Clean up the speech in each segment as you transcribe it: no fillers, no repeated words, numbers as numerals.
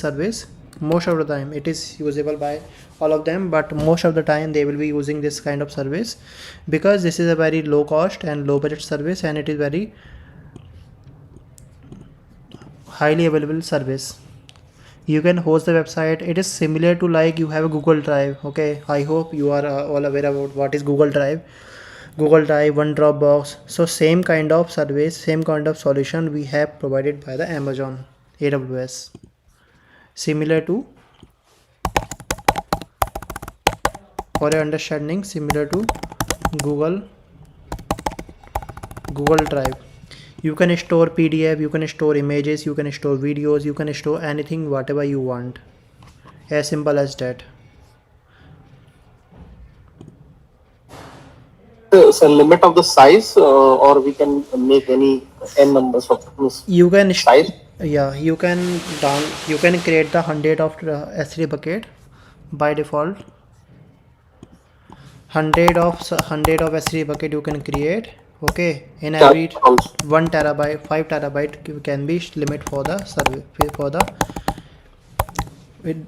service. Most of the time it is usable by all of them, but most of the time they will be using this kind of service because this is a very low cost and low budget service, and it is very highly available service. You can host the website. It is similar to like you have a Google Drive. Okay, I hope you are all aware about what is Google Drive. Google Drive, one Dropbox. So same kind of service, same kind of solution we have provided by the Amazon AWS. Similar to, for your understanding, similar to Google Drive. You can store PDF, you can store images, you can store videos, you can store anything, whatever you want. As simple as that. It's a limit of the size, or we can make any n numbers of you can size. Yeah, you can create the 100 of S3 bucket by default. 100 of S3 bucket you can create. Okay, in every 1 terabyte, 5 terabyte can be limit for the service for the.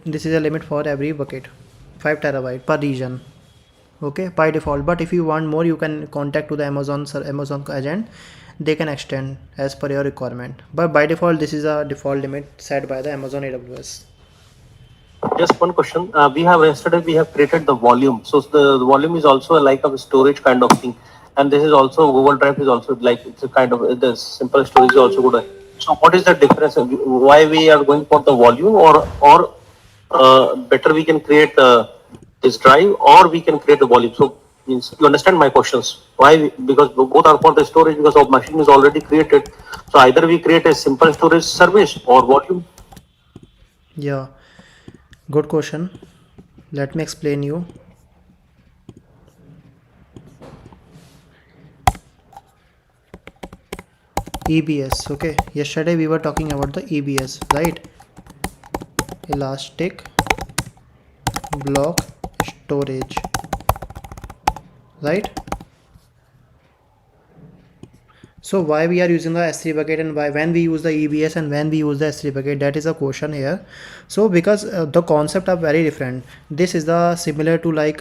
This is a limit for every bucket, 5 terabyte per region. Okay, by default. But if you want more, you can contact to the Amazon agent. They can extend as per your requirement, but by default this is a default limit set by the Amazon AWS. Just one question. We have created the volume. So the volume is also like a storage kind of thing, and this is also Google Drive is also like it's a kind of the simple storage is also good. So what is the difference? Why we are going for the volume, or better we can create this drive, or we can create the volume? So means you understand my questions. Why? Because both are for the storage, because our machine is already created. So either we create a simple storage service or volume. Yeah, good question. Let me explain you. EBS. Okay, yesterday we were talking about the EBS, right? Elastic block storage, right? So why we are using the S3 bucket, and why when we use the EBS and when we use the S3 bucket, that is a question here. So because the concept are very different. This is the similar to like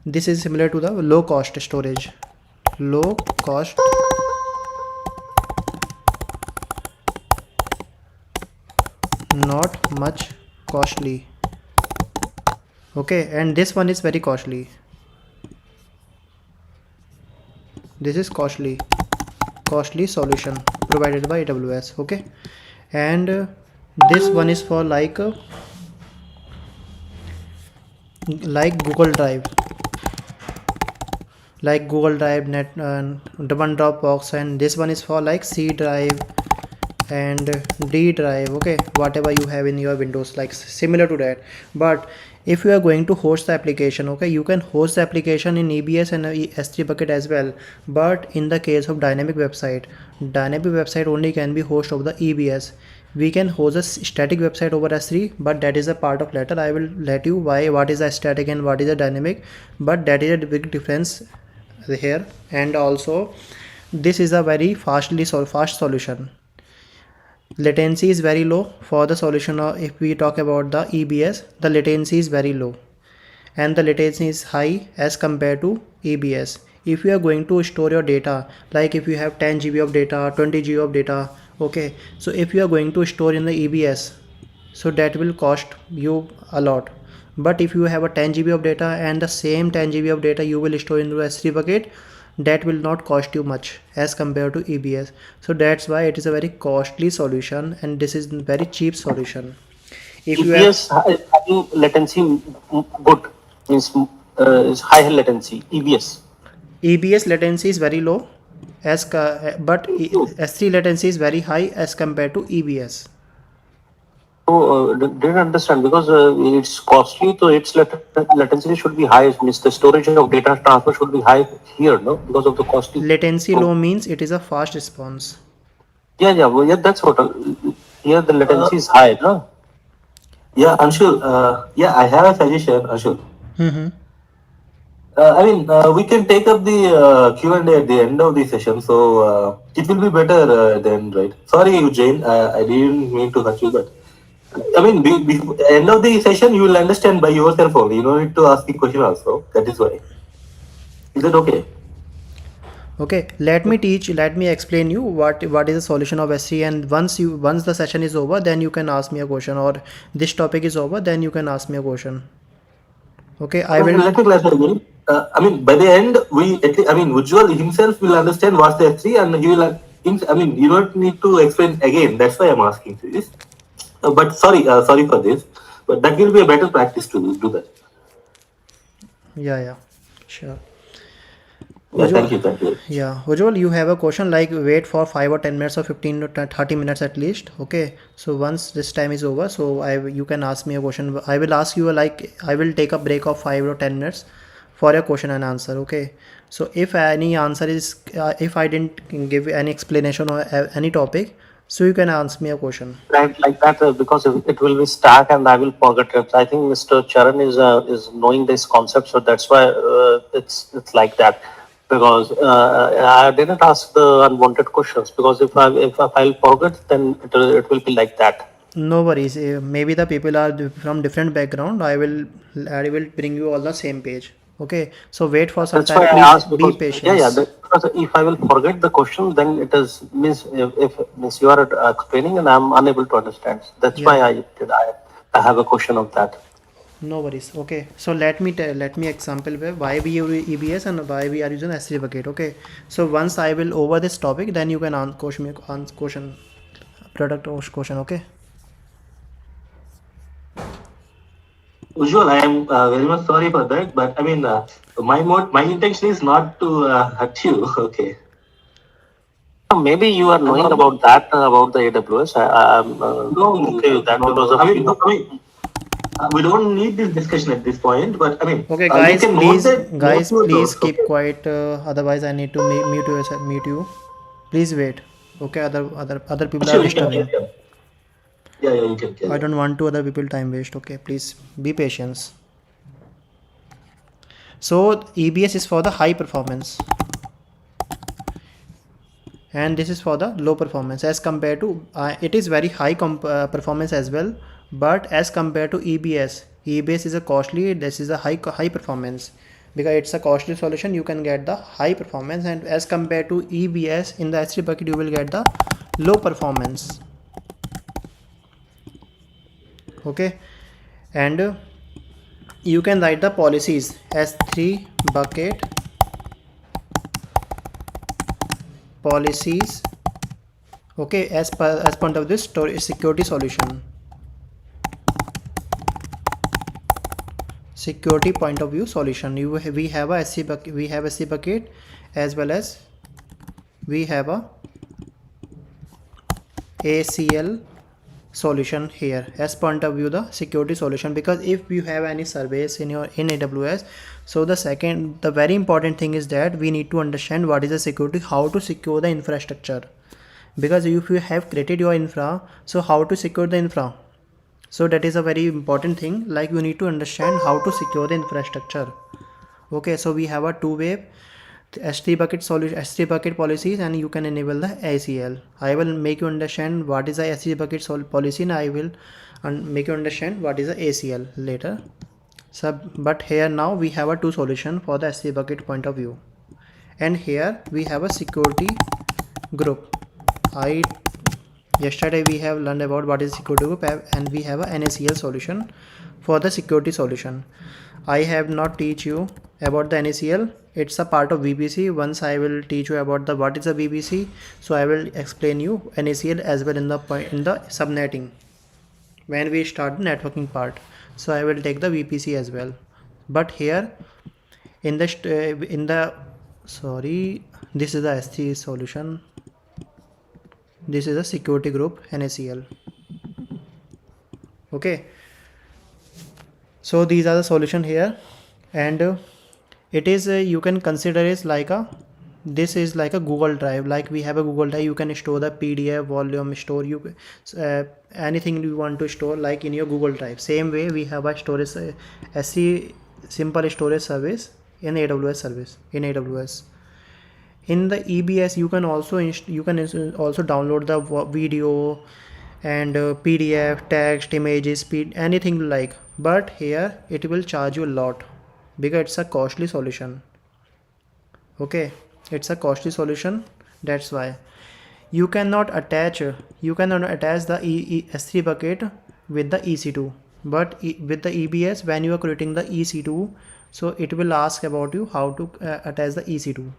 this is similar to the low cost storage, low cost not much costly. Okay, and this one is very costly. This is costly solution provided by AWS. Okay, and this one is for like Google Drive, net the one Dropbox, and this one is for like C drive and D drive. Okay, whatever you have in your Windows, like similar to that. But if you are going to host the application, okay, you can host the application in EBS and S3 bucket as well. But in the case of dynamic website only can be host over the EBS. We can host a static website over S3, but that is a part of later. I will let you why, what is a static and what is a dynamic, but that is a big difference here. And also this is a very fast solution. Latency is very low for the solution. If we talk about the EBS, the latency is very low and the latency is high as compared to EBS. If you are going to store your data, like if you have 10 GB of data, 20 GB of data, okay, so if you are going to store in the EBS, so that will cost you a lot. But if you have a 10 GB of data and the same 10 GB of data you will store in the S3 bucket, that will not cost you much as compared to EBS. So that's why it is a very costly solution, and this is very cheap solution. If EBS having latency good, means is high latency. EBS latency is very low but S3 latency is very high as compared to EBS. So didn't understand, because it's costly, so its latency should be high. Means the storage of data transfer should be high here, no? Because of the costly. Latency low means it is a fast response. Yeah, that's what. Here the latency is high, no? Yeah, Anshul. Yeah, I have a suggestion, Anshul. I mean, we can take up the Q&A at the end of the session, so it will be better then, right? Sorry, Jane, I didn't mean to hurt you, but I mean, end of the session, you will understand by yourself only. You don't need to ask the question also. That is why. Is it okay? Okay, let me explain you what is the solution of S3, and once the session is over, then you can ask me a question, or this topic is over, then you can ask me a question. Okay, I will. Let me clarify again. I mean, by the end, I mean, Ujjwal himself will understand what's the S3, and he will. I mean, you don't need to explain again. That's why I'm asking this. But sorry for this. But that will be a better practice to do that. Yeah, sure. Yeah, Ujjwal, thank you. yeah, Ujjwal, you have a question like wait for 5 or 10 minutes or 15 to 30 minutes at least. Okay, so once this time is over, so you can ask me a question. I will ask you I will take a break of 5 or 10 minutes for a question and answer. Okay, so if any answer is if I didn't give any explanation or any topic, so you can ask me a question. Right, like that, because it will be stack and I will forget it. I think Mr. Charan is knowing this concept, so that's why it's like that. Because I didn't ask the unwanted questions, because if I'll forget, then it will be like that. No worries. Maybe the people are from different background. I will bring you all the same page. Okay. So wait for some That's why time. I Please asked, be because patient. because if I will forget the question, then it is means if means you are explaining and I'm unable to understand. That's Yeah. why I have a question of that. No worries. Okay. So let me example why we use EBS and why we are using S3 bucket. Okay. So once I will over this topic, then you can answer question product or question. Okay. Usual, I am very much sorry for that, but I mean, my intention is not to hurt you. Okay. Maybe you are I'm knowing not. about that, about the AWS. I'm No, okay with that, no, because no. of I mean, we don't need this discussion at this point. But I mean, Okay, you can note your please thoughts. keep Okay. quiet. Otherwise, I need to mute you. Please wait. Okay, other people are Sure, you can disturbing. carry on. Yeah, you can I carry on. don't want to other people time waste. Okay, please be patient. So EBS is for the high performance, and this is for the low performance. As compared to it is very high performance as well, but as compared to EBS is a costly. This is a high performance because it's a costly solution. You can get the high performance, and as compared to EBS in the S3 bucket, you will get the low performance. Okay, and you can write the policies S3 bucket policies. Okay, as part of this storage security solution, security point of view solution, we have a SC bucket, as well as we have a ACL solution here as point of view the security solution. Because if you have any surveys in AWS, so the very important thing is that we need to understand what is the security, how to secure the infrastructure. Because if you have created your infra, so how to secure the infra? So that is a very important thing, like you need to understand how to secure the infrastructure. Okay, so we have a two-way S3 bucket solution, S3 bucket policies, and you can enable the ACL. I will make you understand what is the S3 bucket policy, and I will make you understand what is the ACL later. So but here now we have a two solution for the S3 bucket point of view, and here we have a security group. I Yesterday we have learned about what is security group, and we have a NACL solution for the security solution. I have not teach you about the NACL. It's a part of VPC. Once I will teach you about the what is a VPC, so I will explain you NACL as well in the subnetting when we start the networking part. So I will take the VPC as well. But here in the sorry, this is the S3 solution. This is a security group NACL. Okay, so these are the solution here, and it is you can consider is like a this is like a Google Drive. Like we have a Google Drive, you can store the PDF volume, store you anything you want to store like in your Google Drive. Same way we have a storage SC simple storage service in AWS service in AWS. In the EBS you can also also download the video and PDF, text, images, speed, anything you like. But here it will charge you a lot because it's a costly solution. Okay, it's a costly solution. That's why you cannot attach the S3 bucket with the EC2. But with the EBS, when you are creating the EC2, so it will ask about you how to attach the EC2.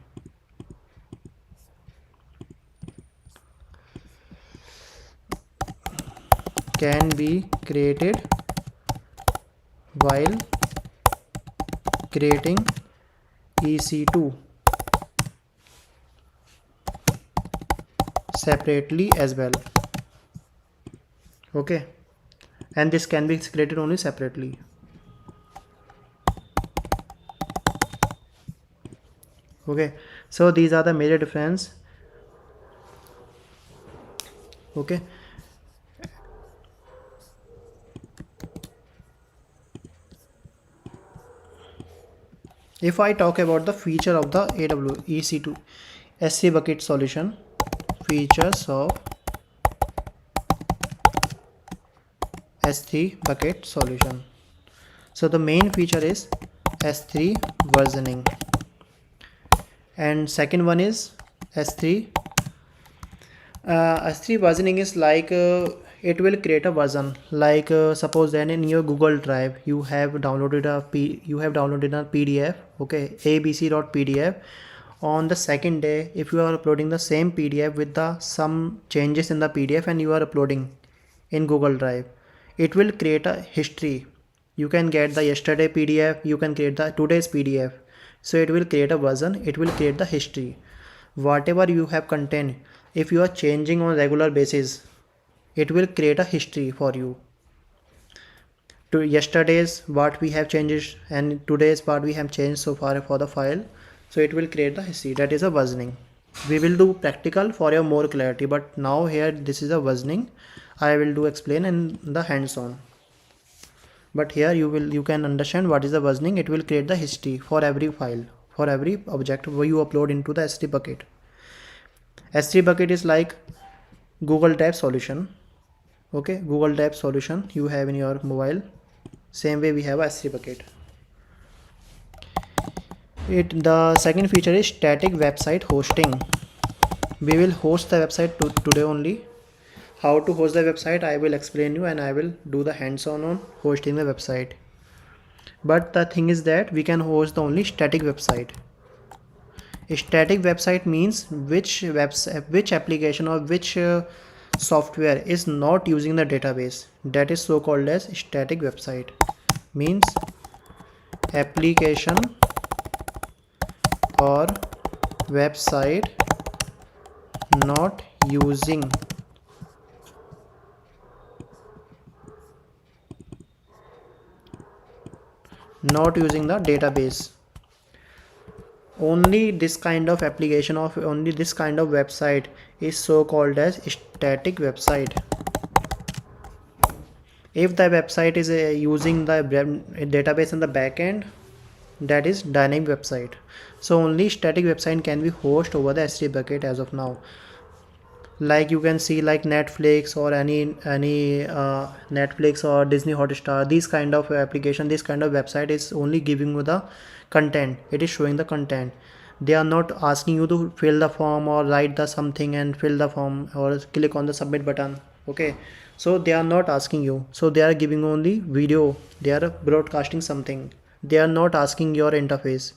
Can be created while creating EC2 separately as well. Okay, and this can be created only separately. Okay, so these are the major difference. Okay, if I talk about the feature of the EC2 S3 bucket solution, features of S3 bucket solution. So the main feature is S3 versioning, and second one is S3 S3 versioning is like it will create a version like suppose then in your Google Drive you have downloaded a PDF, okay, abc.pdf. On the second day, if you are uploading the same PDF with the some changes in the PDF and you are uploading in Google Drive, it will create a history. You can get the yesterday PDF, you can create the today's PDF. So it will create a version, it will create the history. Whatever you have content, if you are changing on regular basis, it will create a history for you. To yesterday's what we have changed and today's what we have changed so far for the file. So it will create the history. That is a versioning. We will do practical for your more clarity, but now here this is a versioning. I will do explain in the hands-on. But here you can understand what is the versioning. It will create the history for every file, for every object where you upload into the S3 bucket. S3 bucket is like Google Drive solution. Okay, Google Drive solution you have in your mobile. Same way we have a S3 bucket. The second feature is static website hosting. We will host the website today only. How to host the website I will explain you, and I will do the hands-on on hosting the website. But the thing is that we can host the only static website. A static website means which application or which software is not using the database. That is so called as static website. Means application or website not using the database. Only this kind of application of only this kind of website is so called as static website. If the website is using the database in the backend, that is dynamic website. So only static website can be hosted over the S3 bucket as of now. Like you can see like Netflix or any Netflix or Disney Hotstar, these kind of application, this kind of website is only giving you the content. It is showing the content. They are not asking you to fill the form or write the something and fill the form or click on the submit button. Okay, so they are not asking you. So they are giving only video. They are broadcasting something. They are not asking your interface.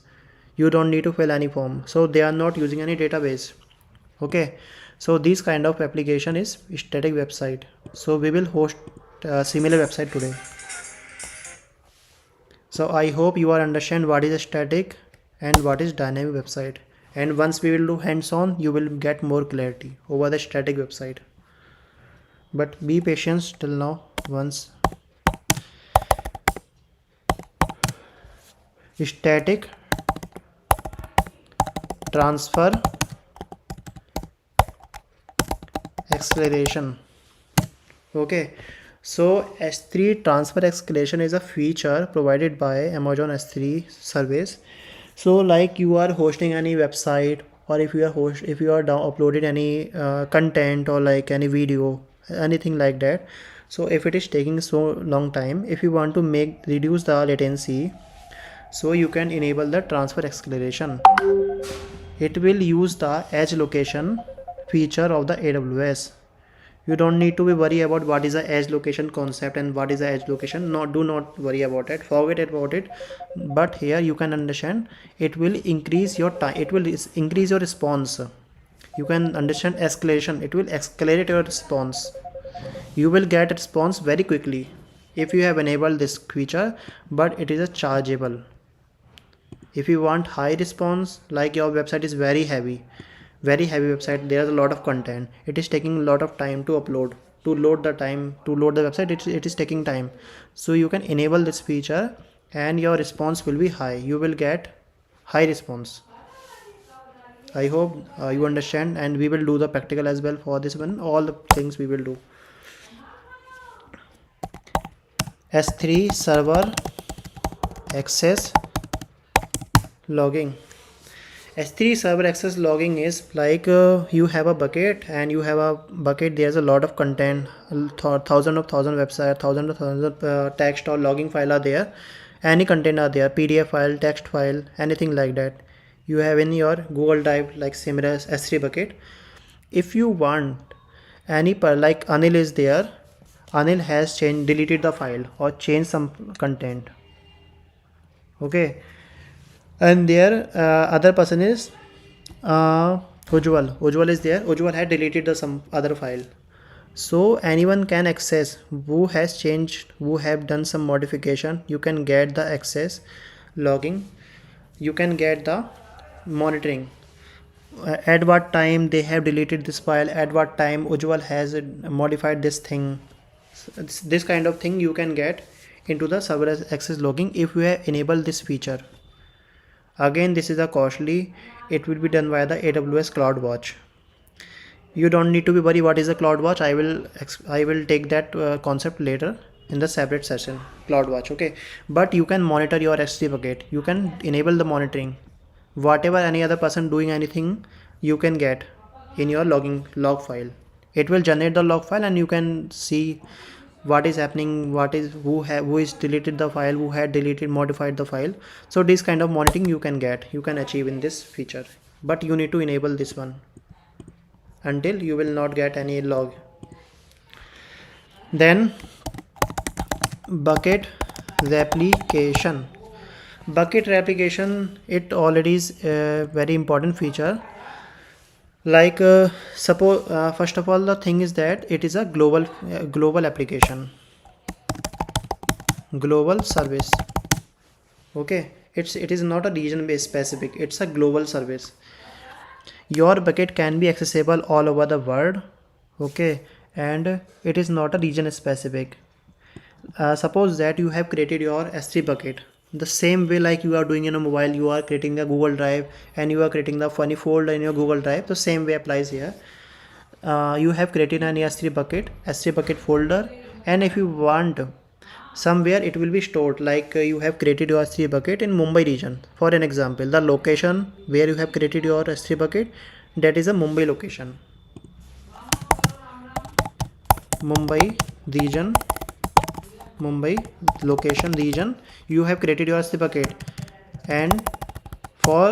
You don't need to fill any form. So they are not using any database. Okay, so this kind of application is static website. So we will host a similar website today. So I hope you are understand what is a static and what is dynamic website, and once we will do hands-on you will get more clarity over the static website. But be patient till now. Once static transfer acceleration. Okay, so S3 transfer acceleration is a feature provided by Amazon S3 service. So like you are hosting any website, or if you are uploaded any content or like any video anything like that. So if it is taking so long time, if you want to reduce the latency, so you can enable the transfer acceleration. It will use the edge location feature of the AWS. You don't need to be worried about what is the edge location concept and what is the edge location. No, do not worry about it, forget about it. But here you can understand, it will increase your time, it will increase your response. You can understand escalation, it will accelerate your response. You will get a response very quickly if you have enabled this feature, but it is a chargeable. If you want high response, like your website is very heavy website, there's a lot of content, it is taking a lot of time to upload, to load the website, it is taking time. So you can enable this feature and your response will be high, you will get high response. I hope you understand, and we will do the practical as well for this one, all the things we will do. S3 server access logging. S3 server access logging is like you have a bucket, and you have a bucket, there's a lot of content, thousand website, thousands of text or logging file are there, any content are there, PDF file, text file, anything like that you have in your Google Drive, like similar as S3 bucket. If you want any like Anil is there, Anil has deleted the file or changed some content, okay, and there other person is Ujwal is there, Ujwal had deleted the some other file. So anyone can access who has changed, who have done some modification, you can get the access logging, you can get the monitoring, at what time they have deleted this file, at what time Ujwal has modified this thing. This kind of thing you can get into the server access logging if you have enabled this feature. Again, this is a costly, it will be done by the AWS CloudWatch. You don't need to be worried what is a CloudWatch. I will take that concept later in the separate session, CloudWatch, okay. But you can monitor your S3 bucket, you can enable the monitoring, whatever any other person doing anything, you can get in your log file. It will generate the log file and you can see what is happening, what is who is deleted the file, who had deleted, modified the file. So this kind of monitoring you can achieve in this feature, but you need to enable this one, until you will not get any log. Then bucket replication. Bucket replication, it already is a very important feature. Like suppose first of all, the thing is that it is a global application, global service, okay. It is not a region based specific, it's a global service. Your bucket can be accessible all over the world, okay, and it is not a region specific. Suppose that you have created your S3 bucket the same way like you are doing in a mobile, you are creating a Google Drive and you are creating the funny folder in your Google Drive. The same way applies here. You have created an S3 bucket folder, and if you want somewhere it will be stored, like you have created your S3 bucket in Mumbai region, for an example, the location where you have created your S3 bucket, that is a Mumbai location, Mumbai location region. You have created your S3 bucket, and for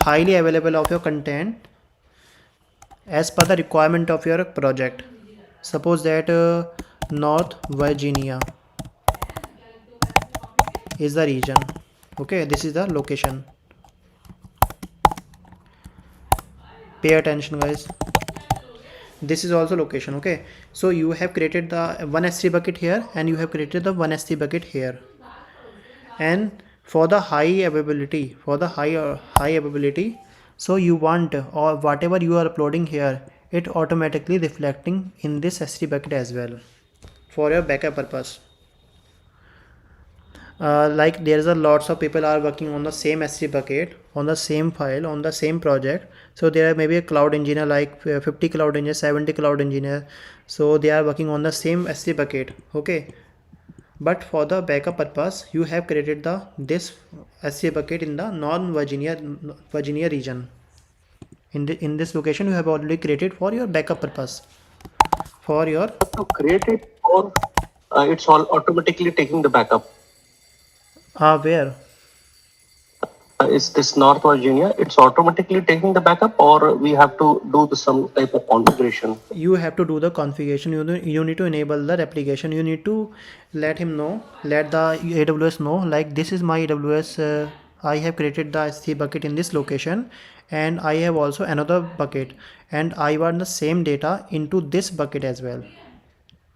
highly available of your content as per the requirement of your project, suppose that North Virginia is the region, okay, this is the location. Pay attention guys, this is also location, okay. So you have created the one S3 bucket here and you have created the one S3 bucket here, and for the high availability, so you want, or whatever you are uploading here, it automatically reflecting in this S3 bucket as well for your backup purpose. Like there's a lots of people are working on the same S3 bucket, on the same file, on the same project. So there are maybe a cloud engineer, like 50 cloud engineers, 70 cloud engineer, so they are working on the same S3 bucket, okay. But for the backup purpose, you have created this S3 bucket in the Virginia region. In this location you have already created for your backup purpose. for your To create it, or it's all automatically taking the backup. where Is this North Virginia? It's automatically taking the backup, or we have to do some type of configuration. you have to do the configuration. You need to enable the replication. You need to let him know, let the AWS know, like this is my AWS, I have created the S3 bucket in this location, and I have also another bucket, and I want the same data into this bucket as well.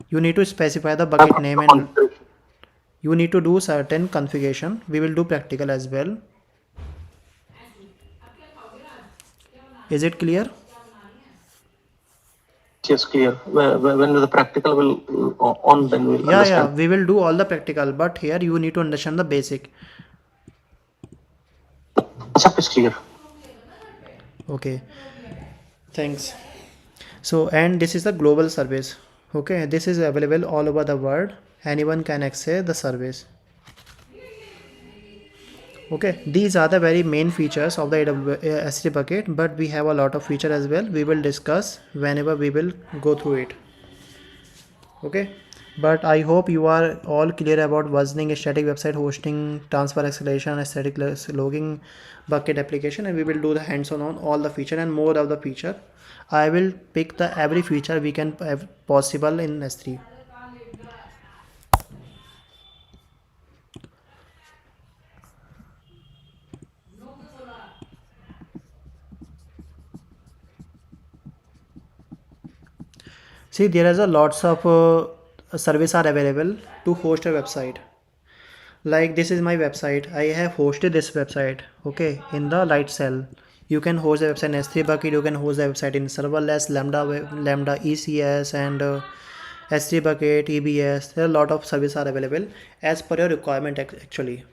You need to specify the bucket name, and Configuration. you need to do certain configuration. We will do practical as well. Is it clear? Yes, clear. When the practical will on, then we'll Yeah, understand. we will do all the practical, but here you need to understand the basic. Concept is clear. Okay, thanks. So, and this is the global service. Okay, this is available all over the world. Anyone can access the service. Okay, these are the very main features of the AWS S3 bucket, but we have a lot of feature as well. We will discuss whenever we will go through it. Okay, but I hope you are all clear about versioning, static website hosting, transfer acceleration, static logging, bucket application, and we will do the hands-on on all the feature and more of the feature. I will pick the every feature we can have possible in S3. See, there is a lots of service are available to host a website. Like this is my website, I have hosted this website, okay, in the light cell. You can host the website in S3 bucket. You can host the website in serverless, lambda ECS, and S3 bucket, EBS. There are a lot of services are available as per your requirement. Actually,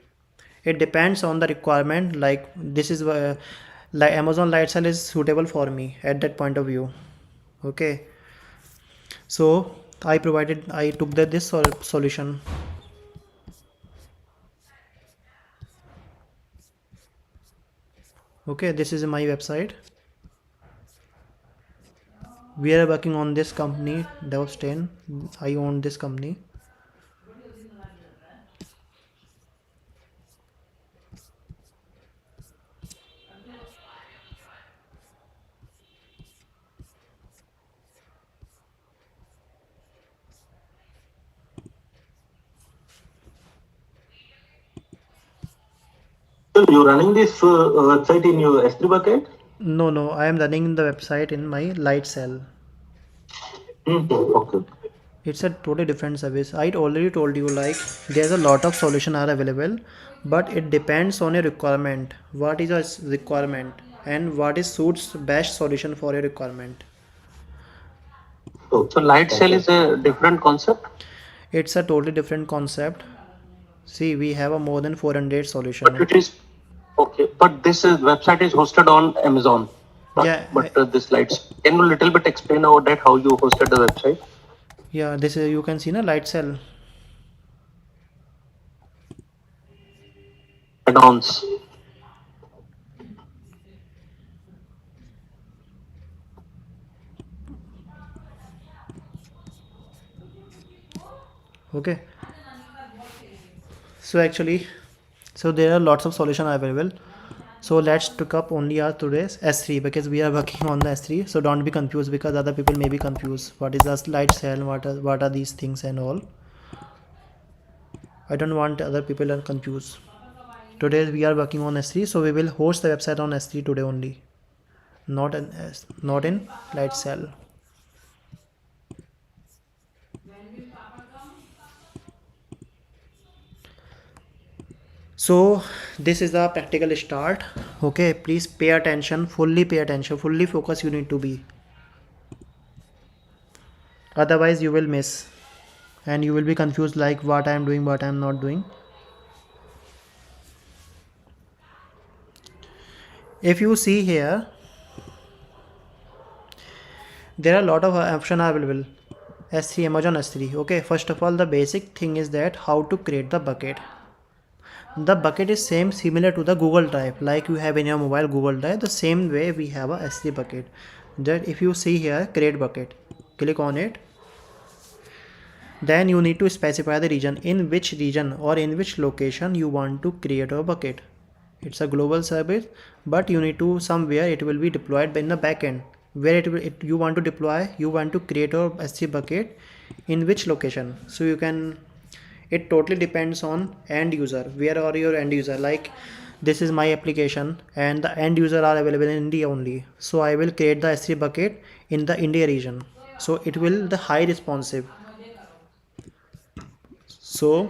it depends on the requirement. Like this is like Amazon light cell is suitable for me at that point of view. Okay, so I took this solution. Okay, this is my website. We are working on this company, DevOps10. I own this company. So you're running this website in your S3 bucket? No, I am running the website in my light cell. Okay. It's a totally different service. I already told you, like there's a lot of solution are available, but it depends on your requirement. What is your requirement and what is suits best solution for your requirement. So light cell is a different concept, It's a totally different concept. See, we have a more than 400 but solution. it is okay. But this website is hosted on Amazon. Yeah, But this lights. Can you little bit explain about that how you hosted the website? yeah. This is, you can see na light cell. Add-ons. Okay. So actually, so there are lots of solution available. So let's pick up only our today's S3 because we are working on the S3. So don't be confused because other people may be confused. What is a light cell? What are these things and all? I don't want other people are confused. Today we are working on S3, so we will host the website on S3 today only, not in light cell. So this is the practical start. Okay, please pay attention, fully pay attention, fully focus. You need to be, otherwise you will miss and you will be confused like what I am doing, what I am not doing. If you see here, there are a lot of options available. S3, Amazon S3. Okay, first of all, the basic thing is that how to create the bucket. The bucket is similar to the Google Drive, like you have in your mobile Google Drive. The same way we have a S3 bucket. That if you see here, create bucket, click on it. Then you need to specify the region, in which region or in which location you want to create a bucket. It's a global service, but you need to somewhere it will be deployed in the backend where you want to deploy, you want to create a S3 bucket in which location. So you can, it totally depends on end user, where are your end user. Like this is my application and the end user are available in India only, so I will create the S3 bucket in the India region, so it will the high responsive. So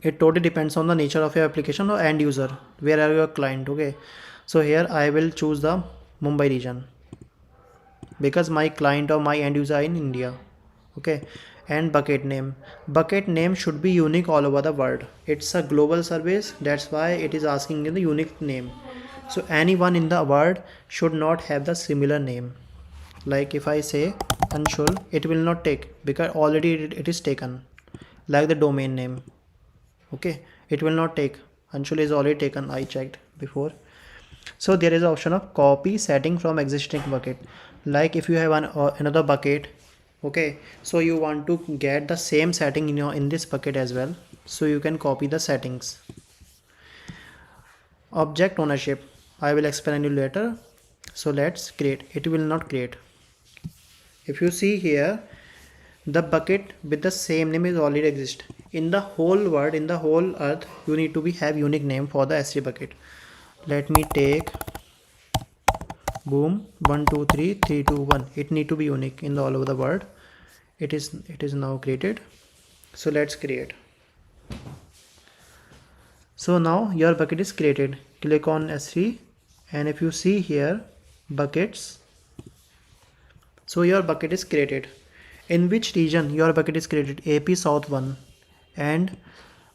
it totally depends on the nature of your application or end user, where are your client. Okay, so here I will choose the Mumbai region because my client or my end user are in India. Okay, and bucket name should be unique all over the world. It's a global service, that's why it is asking in the unique name. So anyone in the world should not have the similar name. Like if I say Anshul, it will not take because already it is taken, like the domain name. Okay, it will not take, Anshul is already taken, I checked before. So there is an option of copy setting from existing bucket. Like if you have another bucket, okay, so you want to get the same setting in this bucket as well, so you can copy the settings. Object ownership, I will explain you later. So let's create, it will not create. If you see here, the bucket with the same name is already exist in the whole world, in the whole earth. You need to be have unique name for the S3 bucket. Let me take boom 1 2 3 3 2 1. It need to be unique in the all over the world. It is now created. So let's create. So now your bucket is created. Click on S3 and if you see here buckets, so your bucket is created. In which region your bucket is created? AP South 1, and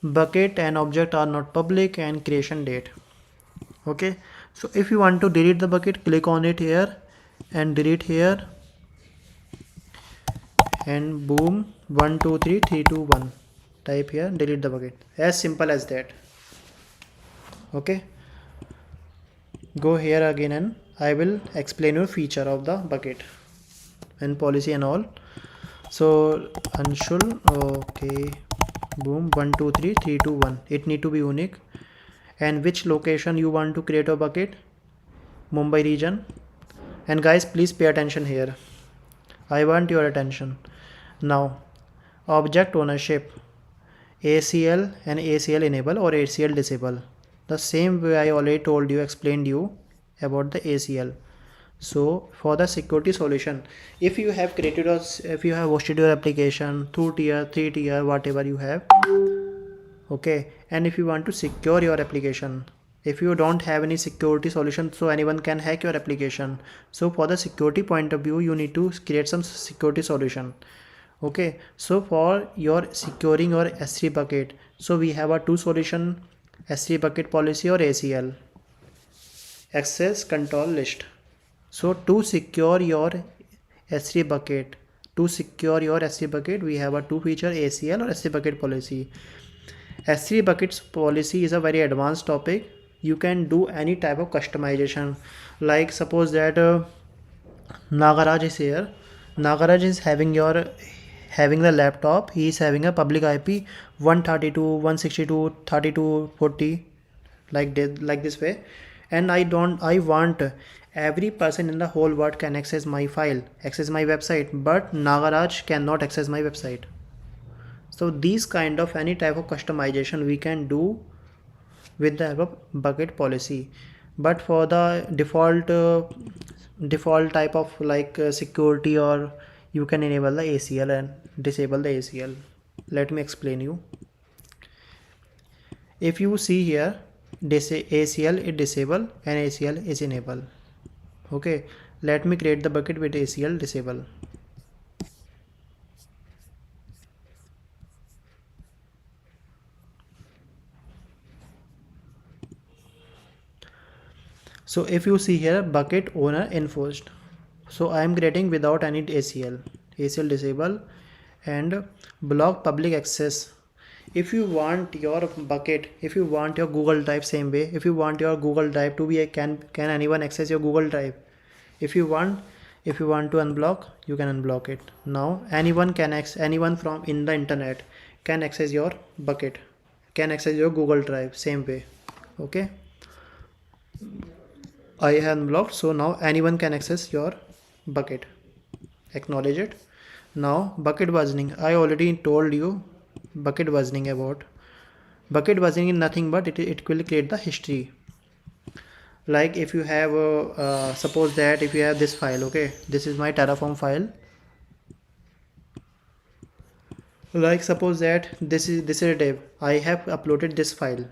bucket and object are not public and creation date. Okay, so if you want to delete the bucket, click on it here and delete here and boom 1 2 3 3 2 1, type here, delete the bucket. As simple as that. Okay, go here again and I will explain you feature of the bucket and policy and all. So Anshul, okay, boom 1 2 3 3 2 1, it need to be unique. And which location you want to create a bucket? Mumbai region. And guys, please pay attention here, I want your attention. Now object ownership, ACL and ACL enable or ACL disable. The same way I already told you, explained you about the ACL. So for the security solution, if you have created or if you have hosted your application through tier 3 tier whatever you have, okay, and if you want to secure your application, if you don't have any security solution, so anyone can hack your application. So for the security point of view, you need to create some security solution. Okay, so for your securing your S3 bucket, so we have a two solution, S3 bucket policy or ACL, access control list. So to secure your S3 bucket, we have a two feature, ACL or S3 bucket policy. S3 buckets policy is a very advanced topic. You can do any type of customization. Like suppose that Nagaraj is here. Nagaraj is having the laptop. He is having a public IP 132.162.32.40 like this way, and I want every person in the whole world can access my file, access my website, but Nagaraj cannot access my website. So these kind of any type of customization we can do with the bucket policy. But for the default type of security, or you can enable the ACL and disable the ACL. Let me explain you. If you see here, ACL is disable and ACL is enable. Okay, let me create the bucket with ACL disable. So if you see here, bucket owner enforced, so I am creating without any ACL disable and block public access. If you want your bucket, if you want your Google Drive, same way, if you want your Google Drive to be can anyone access your Google Drive? If you want, If you want to unblock, you can unblock it. Now anyone from in the internet can access your bucket, can access your Google Drive same way. Okay, I have unblocked, so now anyone can access your bucket. Acknowledge it. Now bucket versioning, I already told you bucket versioning about. Bucket versioning is nothing but it will create the history. Like if you have suppose that if you have this file, okay, this is my Terraform file. Like suppose that this is a div, I have uploaded this file,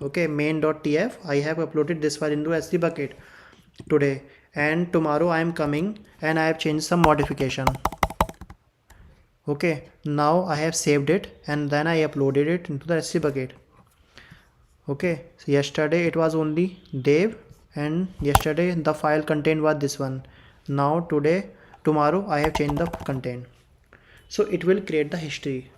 okay, main.tf, I have uploaded this file into S3 bucket today, and tomorrow I am coming and I have changed some modification. Okay, now I have saved it and then I uploaded it into the S3 bucket. Okay, so yesterday it was only dev, and yesterday the file content was this one. Now tomorrow I have changed the content, so it will create the history.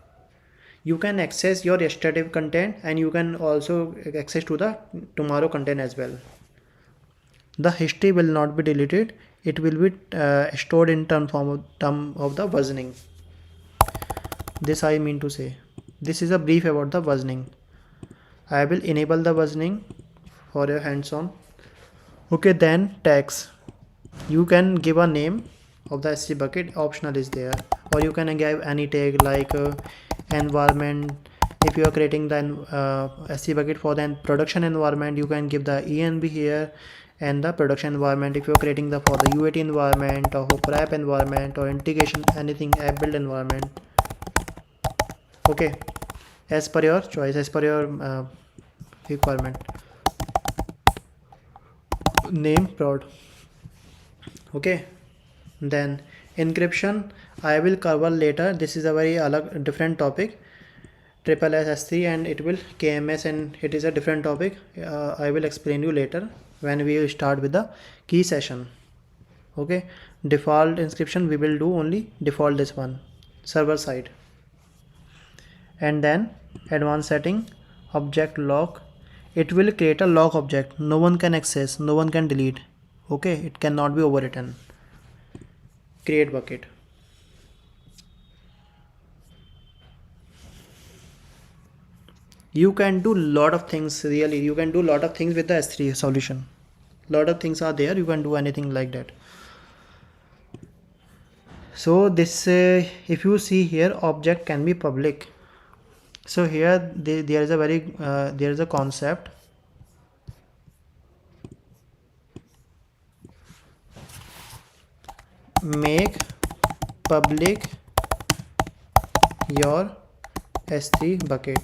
You can access your yesterday content and you can also access to the tomorrow content as well. The history will not be deleted, it will be stored in term of the versioning. This I mean to say, this is a brief about the versioning. I will enable the versioning for your hands-on. Okay, then tags, you can give a name of the S3 bucket, optional is there, or you can give any tag like environment. If you are creating the S3 bucket for the production environment, you can give the env here and the production environment. If you are creating the for the UAT environment or for prep environment or integration, anything app build environment. Okay, as per your choice, as per your requirement. Name prod. Okay, then encryption I will cover later. This is a very different topic, triple S3, and it will KMS, and it is a different topic. I will explain you later when we start with the key session. Okay, default encryption we will do only default, this one, server side. And then advanced setting, object lock, it will create a lock object, no one can access, no one can delete. Okay, it cannot be overwritten. Create bucket. You can do lot of things, really you can do lot of things with the S3 solution. Lot of things are there, you can do anything like that. So this if you see here, object can be public. So here there is a very there is a concept, make public your S3 bucket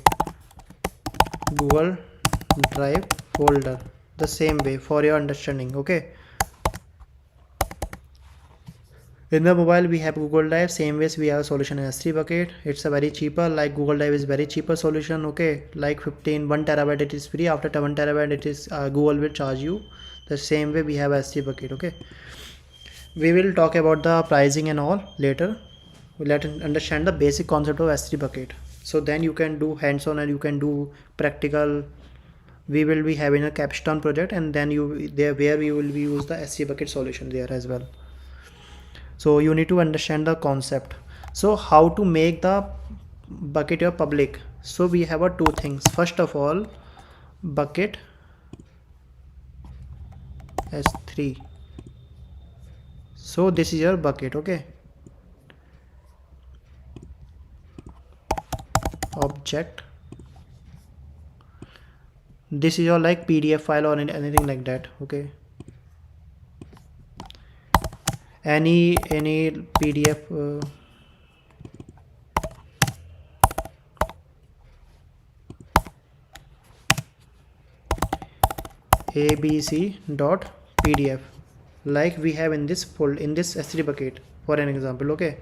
Google Drive folder, the same way for your understanding. Okay, in the mobile we have Google Drive, same ways we have a solution in S3 bucket. It's a very cheaper, like Google Drive is very cheaper solution. Okay, like 1 terabyte it is free, after 1 terabyte it is Google will charge you. The same way we have S3 bucket. Okay, we will talk about the pricing and all later. Let us understand the basic concept of S3 bucket, so then you can do hands-on and you can do practical. We will be having a capstone project, and then where we will be use the S3 bucket solution there as well. So you need to understand the concept. So how to make the bucket your public? So we have two things. First of all, bucket S3. So this is your bucket. Okay, object, this is your like PDF file or anything like that. Okay, any PDF abc.pdf, like we have in this folder, in this S3 bucket for an example. Okay,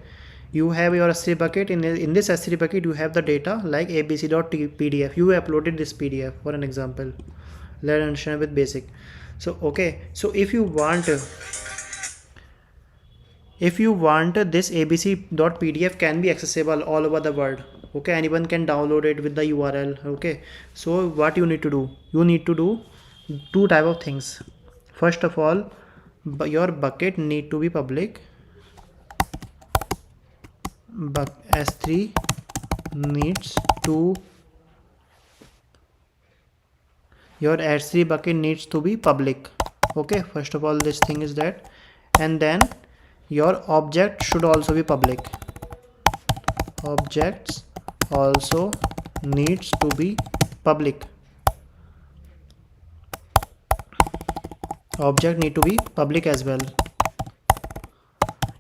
you have your S3 bucket, in this S3 bucket you have the data like abc.pdf, you uploaded this PDF for an example. Let's understand with basic. So okay, so if you want this abc.pdf can be accessible all over the world. Okay, anyone can download it with the URL. Okay, so what you need to do, you need to do two type of things. First of all, but your bucket need to be public. S3 needs to your S3 bucket needs to be public. Okay, first of all this thing is that, and then your object should also be public. Objects also needs to be public. Object need to be public as well.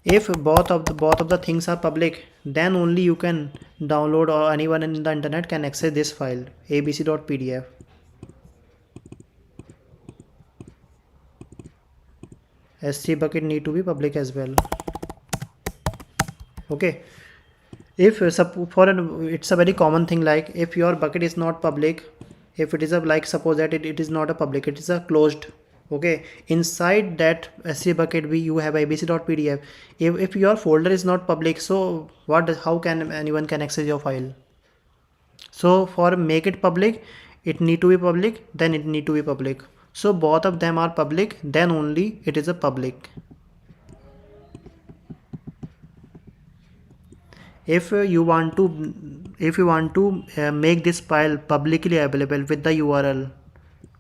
If both of the things are public, then only you can download, or anyone in the internet can access this file abc.pdf. S3 bucket need to be public as well. Okay, if it's a very common thing, like if your bucket is not public, if it is a, like suppose that it is not a public, it is a closed. Okay, inside that S3 bucket you have abc.pdf. If your folder is not public, so how can anyone can access your file? So for make it public, it need to be public, then it need to be public. So both of them are public, then only it is a public. If you want to make this file publicly available with the URL,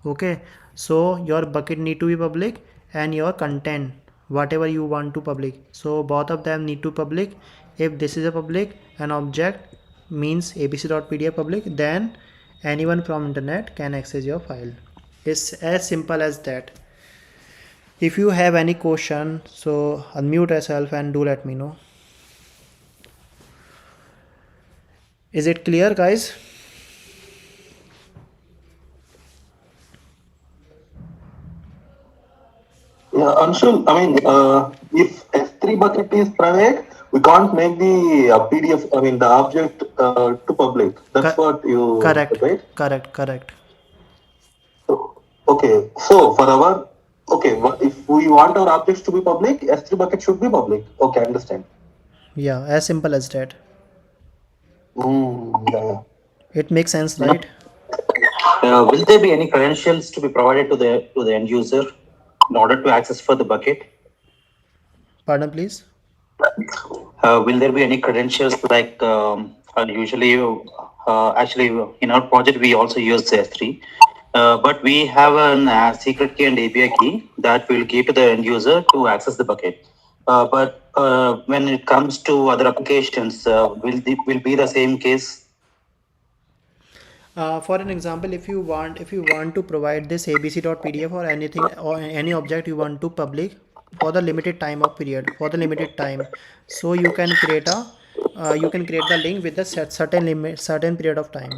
okay, so your bucket need to be public, and your content whatever you want to public, so both of them need to public. If this is a public, an object means abc.pdf public, then anyone from internet can access your file. It's as simple as that. If you have any question, so unmute yourself and do let me know. Is it clear, guys? Yeah, Anshul, I mean, if S3 bucket is private, we can't make the PDF, I mean, the object to public. That's what you Correct. said, right? Correct. So, okay, so for our, okay, if we want our objects to be public, S3 bucket should be public. Okay, I understand. Yeah, as simple as that. Yeah. It makes sense, right? Will there be any credentials to be provided to the end user in order to access for the bucket? Pardon, please. Will there be any credentials like usually actually in our project we also use S3, but we have a secret key and API key that will give to the end user to access the bucket. But when it comes to other applications, will be the same case? For an example, if you want to provide this abc.pdf or anything, or any object you want to public for the limited time of period, for the limited time, so you can create the link with the certain period of time.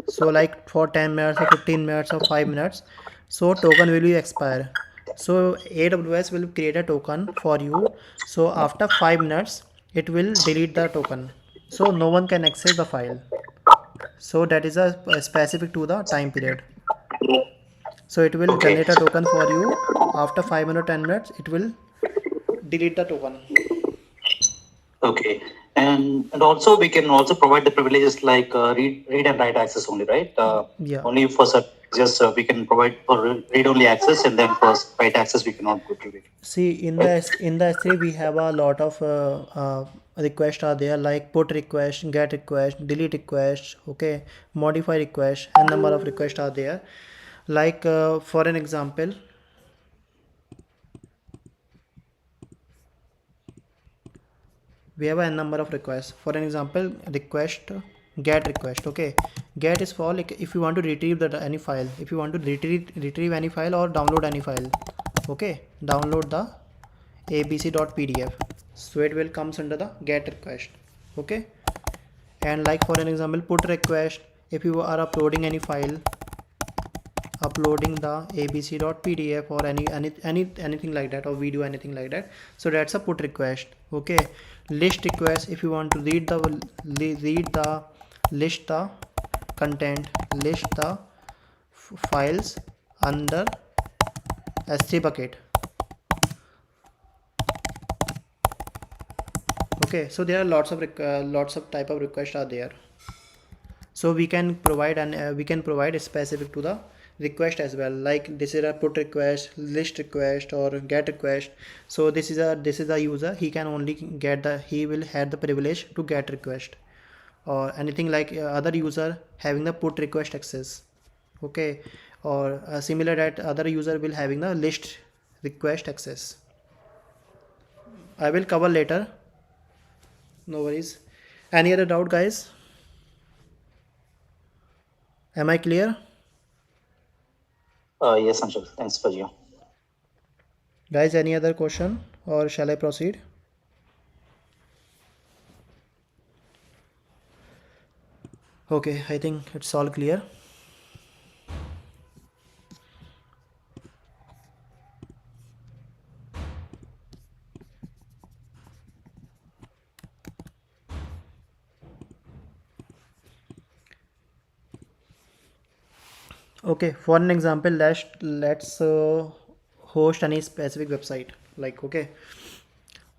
So like for 10 minutes or 15 minutes or 5 minutes, so token will be expire. So AWS will create a token for you, so after 5 minutes it will delete the token, so no one can access the file. So that is a specific to the time period. So it will generate a token for you. After 5 minutes, 10 minutes, it will delete the token. Okay, and also we can also provide the privileges like read and write access only, right? Yeah. Only for just we can provide for read only access, and then for write access we cannot go to read. See, in the S3 we have a lot of requests are there, like put request, get request, delete request, okay, modify request, and number of requests are there. Like for an example, we have a number of requests. For an example, request, get request. Okay, get is for like if you want to retrieve any file, if you want to retrieve any file or download any file. Okay, download the abc.pdf, so it will comes under the get request. Okay, and like for an example, put request, if you are uploading any file, uploading the abc.pdf or anything like that, or video, anything like that, so that's a put request. Okay, list request, if you want to list the content, list the files under S3 bucket. Okay, so there are lots of type of requests are there. So we can provide a specific to the request as well, like this is a put request, list request, or get request. So this is a user, he can only he will have the privilege to get request, or anything like other user having the put request access. Okay, or similar that other user will having the list request access. I will cover later, no worries. Any other doubt, guys? Am I clear? Yes, Anshul. Thanks for you. Guys, any other question, or shall I proceed? Okay, I think it's all clear. Okay, for an example, let's host any specific website, like, okay,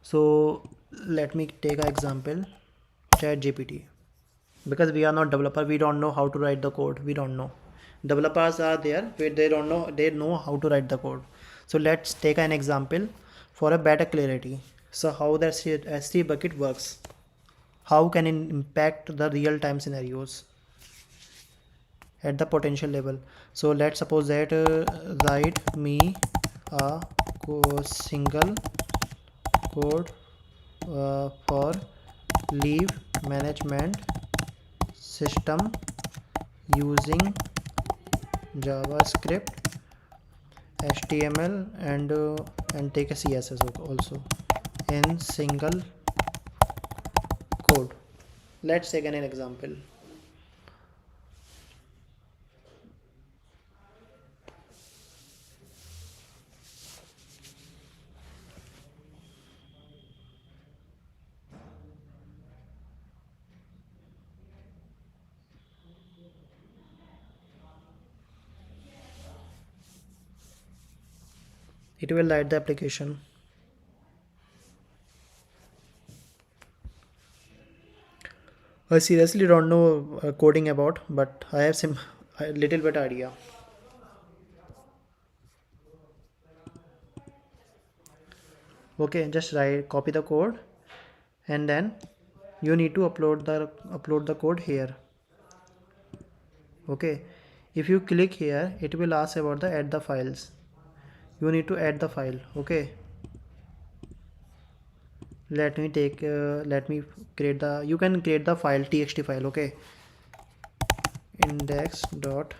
so let me take an example, chat gpt, because we are not developer, we don't know how to write the code, we don't know. Developers are there where they don't know, they know how to write the code. So let's take an example for a better clarity. So how the S3 bucket works, how can it impact the real-time scenarios at the potential level. So let's suppose that write me a single code for leave management system using JavaScript, HTML, and take a CSS also in single code. Let's take an example. It will write the application. I seriously don't know coding about, but I have some a little bit idea. Okay, just write, copy the code, and then you need to upload the code here. Okay, if you click here, it will ask about the add the files. You need to add the file. Okay, let me create the, you can create the file, txt file. Okay, index.html.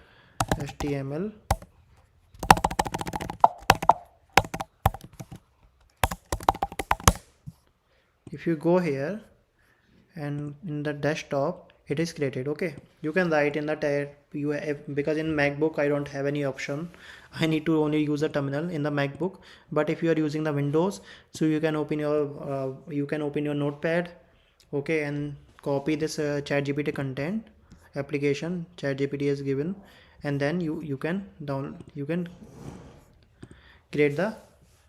If you go here and in the desktop, it is created. Okay, you can write in the tab, you have, because in MacBook I don't have any option, I need to only use a terminal in the MacBook. But if you are using the Windows, so you can open your notepad, okay, and copy this ChatGPT content application ChatGPT is given, and then you can create the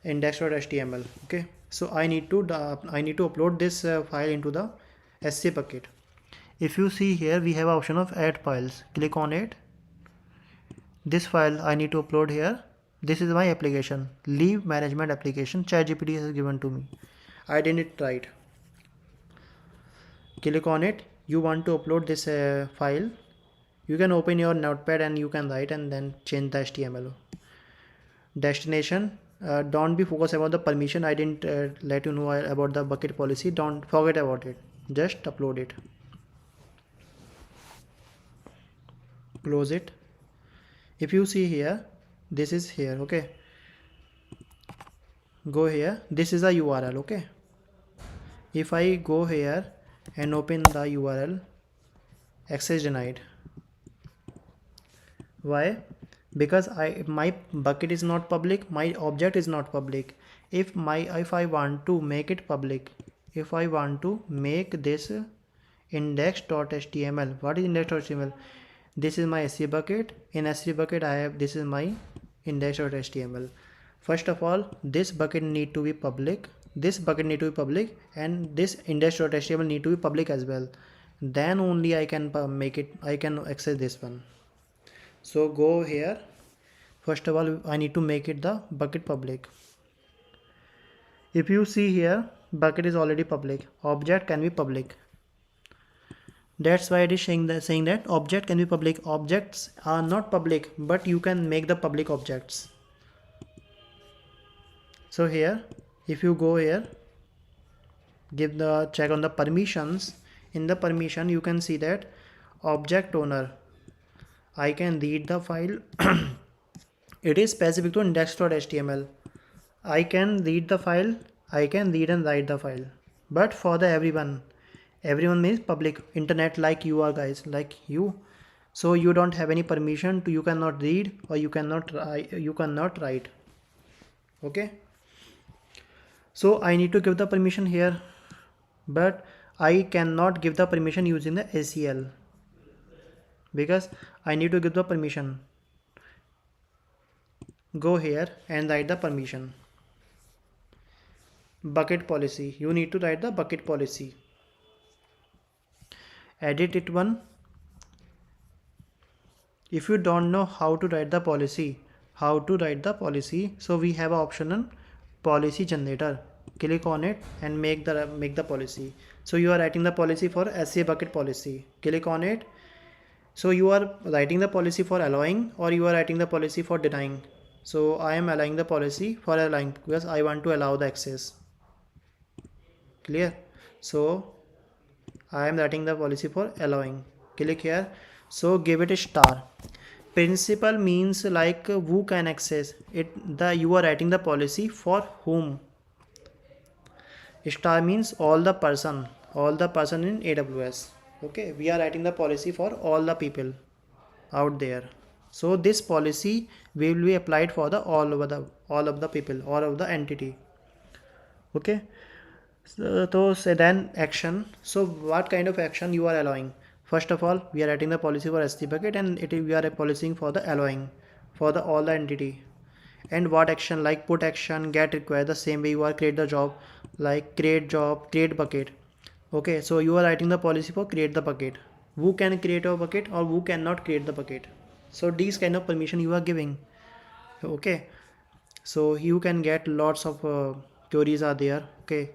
index.html. Okay, so I need to upload this file into the SC bucket. If you see here, we have option of add files, click on it. This file I need to upload here. This is my application, leave management application, ChatGPT has given to me, I didn't write. Click on it, you want to upload this file, you can open your notepad and you can write and then change the HTML. Destination, don't be focused about the permission, I didn't let you know about the bucket policy, don't forget about it, just upload it. Close it. If you see here, this is here. Okay, go here, this is a URL. Okay, if I go here and open the URL, access denied. Why? Because my bucket is not public, my object is not public. If I want to make it public, if I want to make this index.html, what is index.html? This is my S3 bucket. In S3 bucket I have, this is my index.html. First of all, this bucket need to be public, this bucket need to be public, and this index.html need to be public as well. Then only I can make it, I can access this one. So go here First of all, I need to make it the bucket public. If you see here, bucket is already public, object can be public. That's why it is saying that object can be public. Objects are not public, but you can make the public objects. So here, if you go here, give the check on the permissions. In the permission, you can see that object owner, I can read the file. It is specific to index.html. I can read the file, I can read and write the file. But for the everyone means public, internet, like you are guys, like you. So you don't have any permission to, you cannot read or you cannot write. Okay. So I need to give the permission here, but I cannot give the permission using the ACL because I need to give the permission. Go here and write the permission. Bucket policy, you need to write the bucket policy. Edit it one. If you don't know how to write the policy, so we have an option on policy generator. Click on it and make the policy. So you are writing the policy for SCA bucket policy. Click on it. So you are writing the policy for allowing or you are writing the policy for denying. So I am allowing the policy for allowing because I want to allow the access. Clear? So I am writing the policy for allowing. Click here. So give it a star. Principal means like who can access it. You are writing the policy for whom. Star means all the person in AWS. Okay, we are writing the policy for all the people out there. So this policy will be applied for the all of the people, all of the entity. Okay. So say then action. So what kind of action you are allowing? First of all, we are writing the policy for S3 bucket and we are policing for the allowing for the all the entity. And what action, like put action, get required, the same way you are create the job, like create job, create bucket. Okay, so you are writing the policy for create the bucket. Who can create a bucket or who cannot create the bucket? So these kind of permission you are giving. Okay, so you can get lots of queries are there. Okay,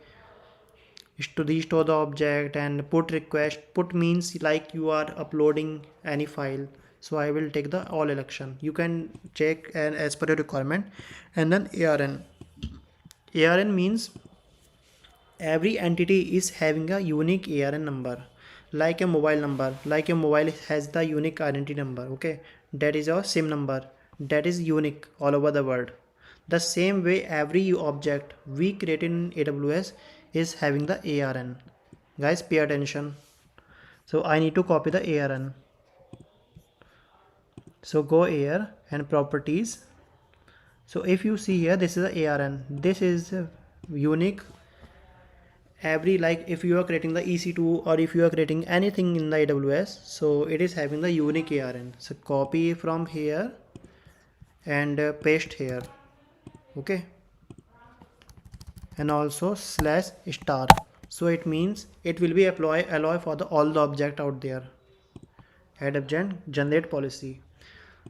to restore the object and put request. Put means like you are uploading any file. So I will take the all election. You can check and as per your requirement. And then ARN means every entity is having a unique ARN number, like a mobile number. Like your mobile has the unique identity number. Okay, that is your SIM number, that is unique all over the world. The same way every object we create in AWS is having the ARN. Guys, pay attention. So I need to copy the ARN. So go here and properties. So if you see here, this is the ARN. This is unique. Every, like if you are creating the EC2 or if you are creating anything in the AWS, so it is having the unique ARN. So copy from here and paste here. Okay, and also /star. So it means it will be alloy for the all the object out there. Add object, generate policy.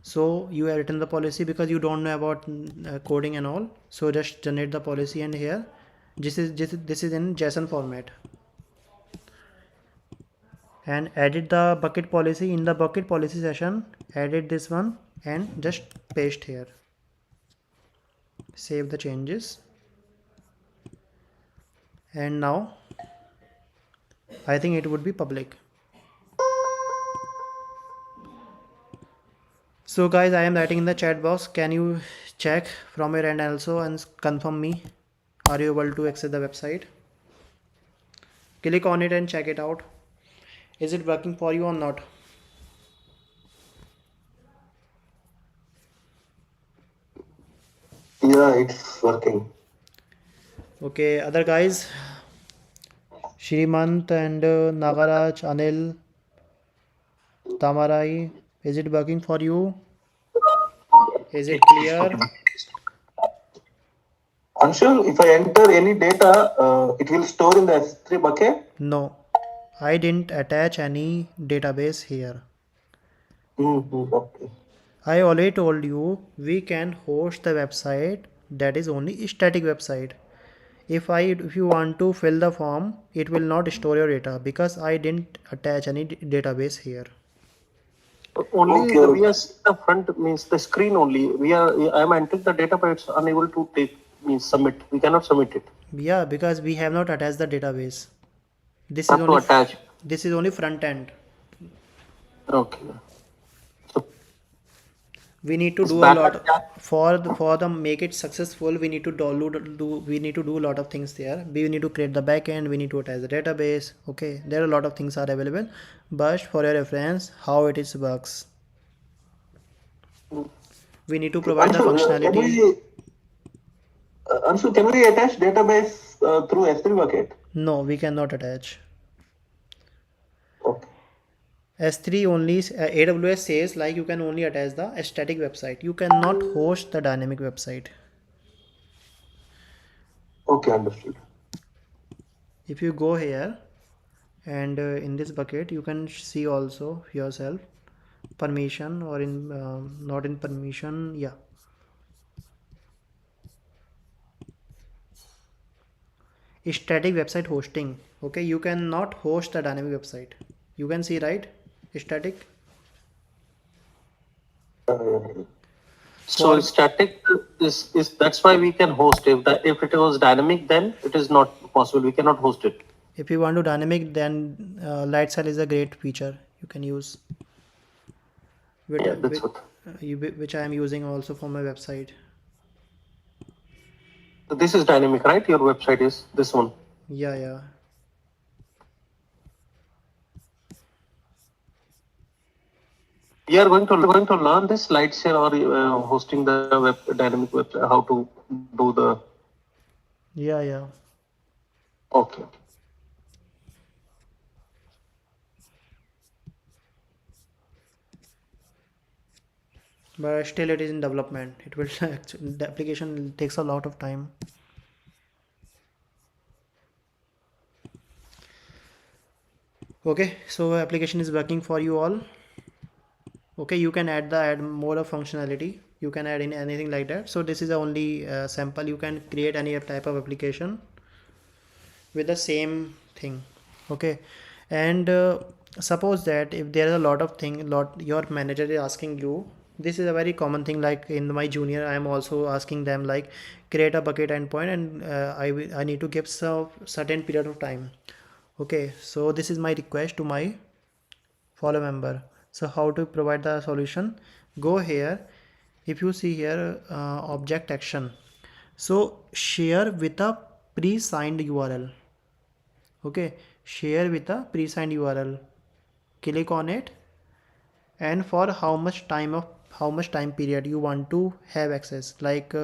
So you have written the policy because you don't know about coding and all. So just generate the policy, and here this is in JSON format. And edit the bucket policy. In the bucket policy session, edit this one and just paste here. Save the changes. And now I think it would be public. So guys, I am writing in the chat box. Can you check from your end also and confirm me? Are you able to access the website? Click on it and check it out. Is it working for you or not? Yeah, it's working. Okay, other guys, Shrimant and Nagaraj, Anil, Tamarai, is it working for you? Is it clear? Anshul, if I enter any data, it will store in the S3 bucket? No, I didn't attach any database here. Okay. I already told you we can host the website that is only static website. If you want to fill the form, it will not store your data because I didn't attach any database here. Only Okay. we are seeing the front means the screen only. I am entering the data, but it's unable to take means submit. We cannot submit it. Yeah, because we have not attached the database. This is Have to only attach. this is only front end. Okay. So We need to this do a lot backend chat. for the make it successful. We need to we need to do a lot of things there. We need to create the backend. We need to attach the database. Okay, there are a lot of things are available, but for your reference, how it is works. We need to provide the Anshu, can functionality. we Anshu, can we attach database through S3 bucket? No, we cannot attach. Okay. S3 only AWS says like you can only attach the static website. You cannot host the dynamic website. Okay, understood. If you go here and in this bucket, you can see also yourself permission or in not in permission. Yeah, static website hosting. Okay, you cannot host the dynamic website. You can see, right? Static. So For static is that's why we can host. If it was dynamic, then it is not possible. We cannot host it. if you want to dynamic, then Lightsail is a great feature you can use. Which, Yeah, that's what. which I am using also for my website. So this is dynamic, right? Your website is this one. Yeah, yeah. We are going to learn this slide share or hosting the dynamic web, how to do the. Yeah, yeah. Okay. But still it is in development. It will the application takes a lot of time. Okay, so application is working for you all. Okay, you can add more of functionality. You can add in anything like that. So this is the only sample. You can create any type of application with the same thing. Okay, and suppose that if there is a lot of thing, lot your manager is asking you. This is a very common thing. Like in my junior, I am also asking them like create a bucket endpoint, and I need to give some certain period of time. Okay, so this is my request to my follow member. So how to provide the solution? Go here. If you see here object action, so share with a pre-signed URL. Okay, share with a pre-signed URL. Click on it, and for how much time period you want to have access. Like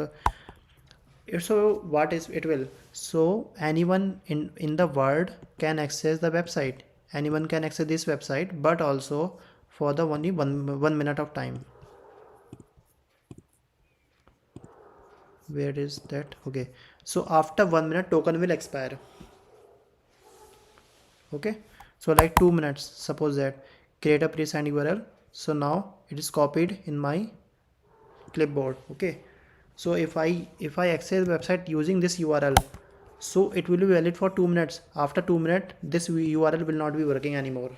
so what is it will, so anyone in the world can access the website. Anyone can access this website, but also for the only one minute of time. Where is that? Okay, so after 1 minute token will expire. Okay, so like 2 minutes, suppose that create a pre-signed URL. So now it is copied in my clipboard. Okay, so if I access the website using this URL, so it will be valid for 2 minutes. After 2 minutes, this URL will not be working anymore.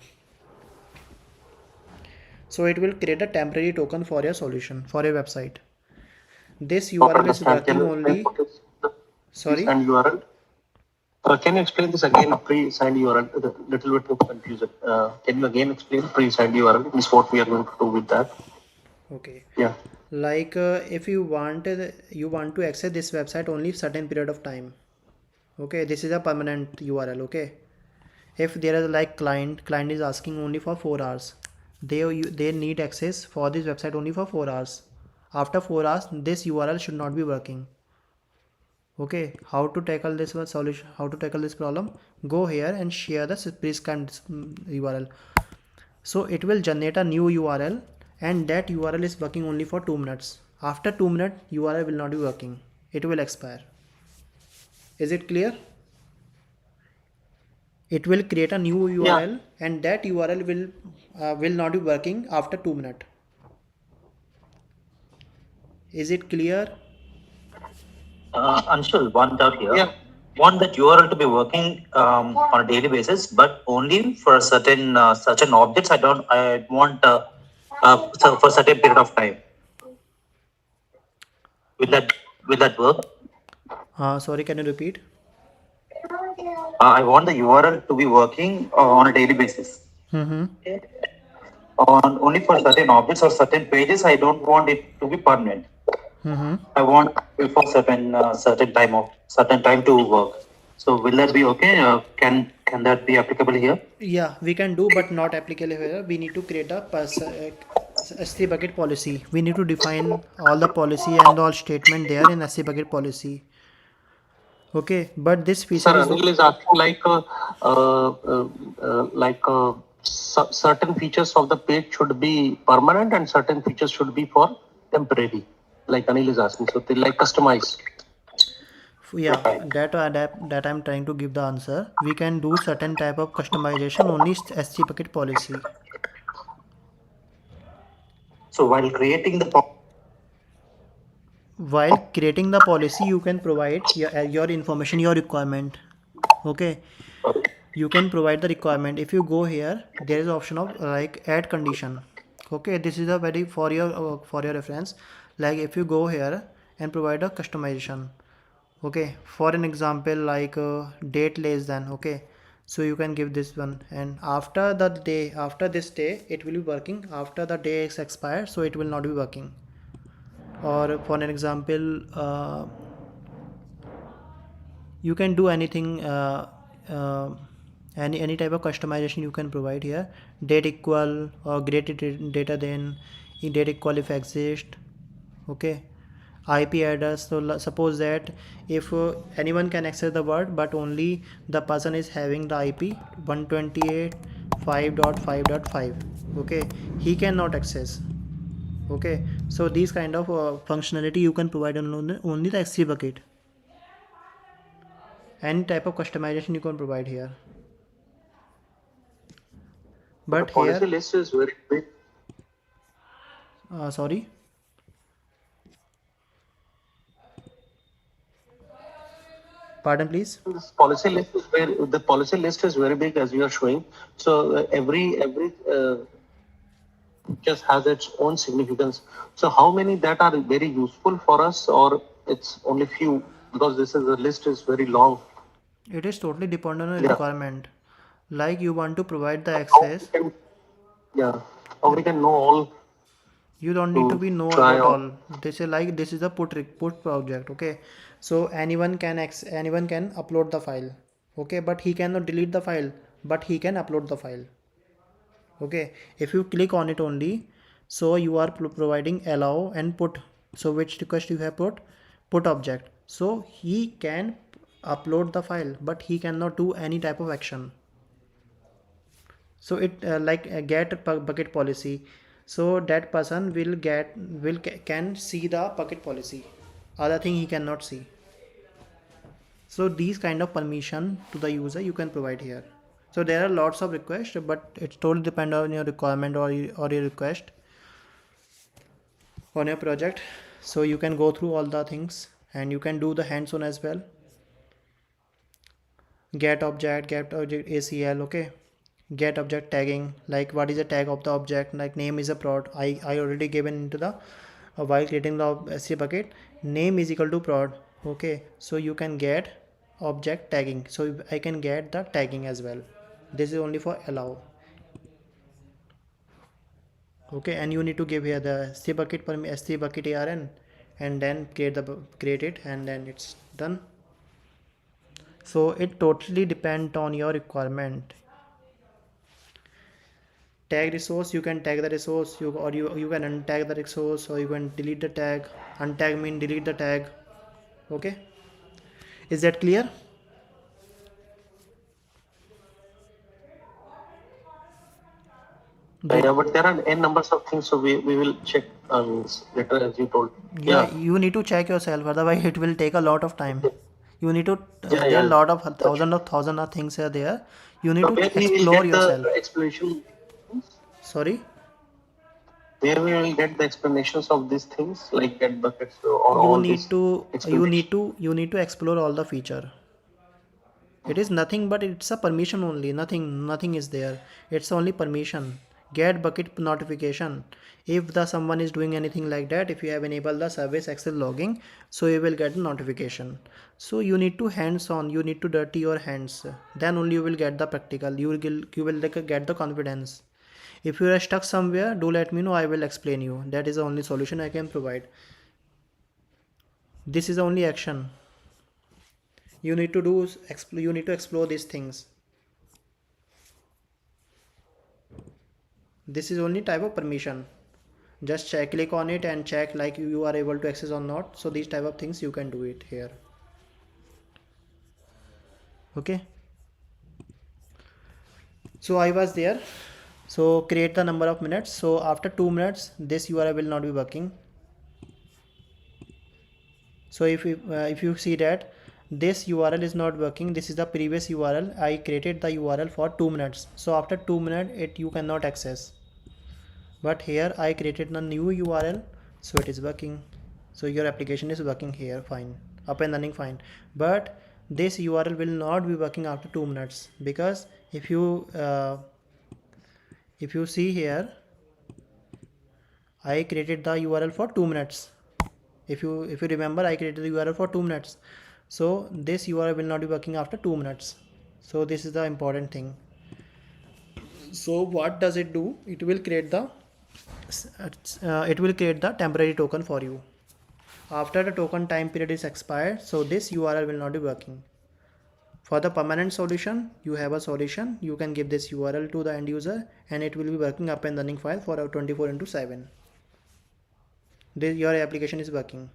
So it will create a temporary token for your solution, for your website. This Not URL is understand. Can working you explain only. what is the Sorry. pre-signed URL? Can you explain this again? Pre-signed URL. A little bit of confusion. Can you again explain pre-signed URL? Is what we are going to do with that? Okay, Yeah. like if you want to access this website only certain period of time. Okay, this is a permanent URL. Okay, if there is like client is asking only for 4 hours, they need access for this website only for 4 hours. After 4 hours, this URL should not be working. Okay, how to tackle this solution, how to tackle this problem? Go here and share the prescribed URL. So it will generate a new URL, and that URL is working only for 2 minutes. After 2 minutes, URL will not be working. It will expire. Is it clear? It will create a new Yeah. URL, and that URL will not be working after 2 minutes. Is it clear? Anshul, one doubt here. Yeah. Want that URL to be working on a daily basis, but only for certain objects. I want so for certain period of time. Will that will that work? Sorry, can you repeat? I want the URL to be working on a daily basis. Mm-hmm. On only for certain objects or certain pages. I don't want it to be permanent. Mm-hmm. I want it for certain time to work. So will that be okay? Can that be applicable here? Yeah, we can do, but not applicable here. We need to create a S3 bucket policy. We need to define all the policy and all statement there in S3 bucket policy. Okay, but this feature Sir, is Anil is asking certain features of the page should be permanent and certain features should be for temporary. Like Anil is asking, so they like customize. yeah, that I'm trying to give the answer. We can do certain type of customization only S3 bucket policy. So while creating the While creating the policy, you can provide your information, your requirement. Okay, you can provide the requirement. If you go here, there is option of like add condition. Okay, this is a very for your reference. Like if you go here and provide a customization. Okay, for an example, like date less than. Okay, so you can give this one, and after this day it will be working. After the day is expired, so it will not be working. Or for an example, you can do anything, uh, any type of customization you can provide here. Date equal or greater data than, date equal if exist. Okay, IP address. So suppose that if anyone can access the word, but only the person is having the IP 128.5.5.5. Okay, he cannot access. Okay, so these kind of functionality you can provide on only the S3 bucket. Any type of customization you can provide here, So the but policy here list is very big. sorry, pardon please. This policy list is the policy list is very big as you are showing. So every just has its own significance. So how many that are very useful for us, or it's only few, because this is the list is very long. It is totally dependent on the Yeah. requirement. Like you want to provide the How we access, can, yeah, how we can know all you don't need to to be know try about out. all. This is like this is a put project. Okay, so anyone can upload the file. Okay, but he cannot delete the file, but he can upload the file. Okay, if you click on it only, so you are providing allow and put. So which request you have put object, so he can upload the file, but he cannot do any type of action. So it like get bucket policy, so that person can see the bucket policy, other thing he cannot see. So these kind of permission to the user you can provide here. So there are lots of requests, but it's totally depend on your requirement or your request on your project. So you can go through all the things and you can do the hands-on as well. Get object ACL. Okay, get object tagging, like what is the tag of the object, like name is a prod. I already given into the while creating the SC bucket, name is equal to prod. Okay, so you can get object tagging, so I can get the tagging as well. This is only for allow. Okay, and you need to give here the SC bucket SC bucket ARN, and then create it, and then it's done. So it totally depends on your requirement. Tag resource, you can tag the resource, you can untag the resource, or you can delete the tag. Untag mean delete the tag. Okay, is that clear? Yeah, but there are n numbers of things, so we will check later as you told. Yeah, Yeah. you need to check yourself, otherwise it will take a lot of time. You need to Yeah, there are yeah. a lot of thousand of things are there. You need So to where we will explore get the yourself. explanation. Sorry. where we will get the explanations of these things, like get buckets or You all need these to explanations. you need to explore all the feature. It is nothing but it's a permission only. Nothing is there. It's only permission. Get bucket notification. If the someone is doing anything like that, if you have enabled the service access logging, so you will get a notification. So you need to hands on. You need to dirty your hands. Then only you will get the practical. You will like get the confidence. If you are stuck somewhere, do let me know. I will explain you. That is the only solution I can provide. This is the only action you need to do. You need to explore these things. This is only type of permission. Just check, click on it and check like you are able to access or not. So these type of things you can do it here. Okay, so I was there. So create the number of minutes. So after 2 minutes this URL will not be working. So if you see that this URL is not working, this is the previous URL. I created the URL for 2 minutes. So after 2 minutes it you cannot access. But here I created a new URL, so it is working. So your application is working here fine, up and running fine. But this URL will not be working after 2 minutes, because if you see here, I created the URL for 2 minutes. If you remember, I created the URL for 2 minutes. So this URL will not be working after 2 minutes. So this is the important thing. So what does it do? It will create the temporary token for you. After the token time period is expired, so this URL will not be working. For the permanent solution, you have a solution. You can give this URL to the end user and it will be working up and running file for 24/7. Your application is working.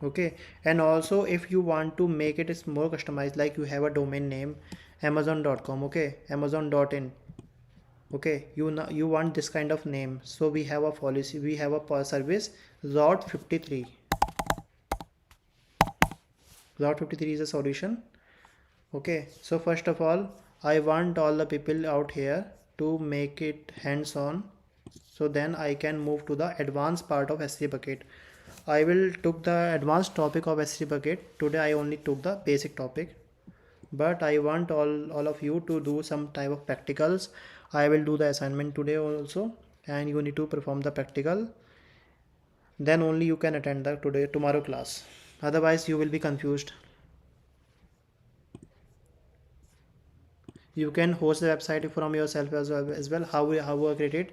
Okay, and also if you want to make it more customized, like you have a domain name amazon.com, okay, amazon.in, okay, you want this kind of name. So we have a policy, we have a service route 53. Route 53 is a solution. Okay, so first of all, I want all the people out here to make it hands on, so then I can move to the advanced part of S3 bucket. I will took the advanced topic of S3 bucket. Today I only took the basic topic, but I want all of you to do some type of practicals. I will do the assignment today also, and you need to perform the practical. Then only you can attend the tomorrow class. Otherwise you will be confused. You can host the website from yourself as well. How I create it,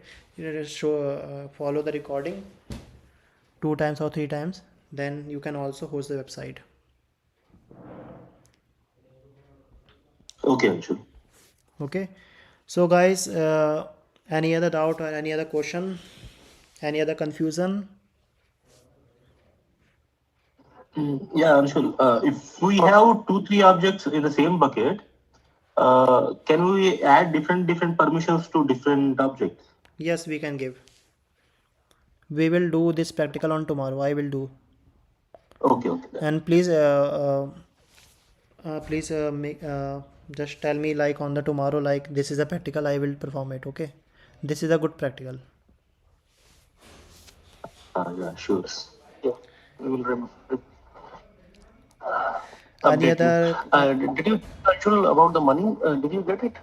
follow the recording 2 times or 3 times, then you can also host the website. Okay, Anshul. Okay, so guys, any other doubt or any other question, any other confusion? Yeah, Anshul. If we have 2, 3 objects in the same bucket, can we add different permissions to different objects? Yes, we can give. We will do this practical on tomorrow. I will do. Okay, okay. And please make just tell me like on the tomorrow, like this is a practical, I will perform it. Okay, this is a good practical. Yeah, sure. Yeah, we will Any update you. other Did you actual about the money? Did you get it?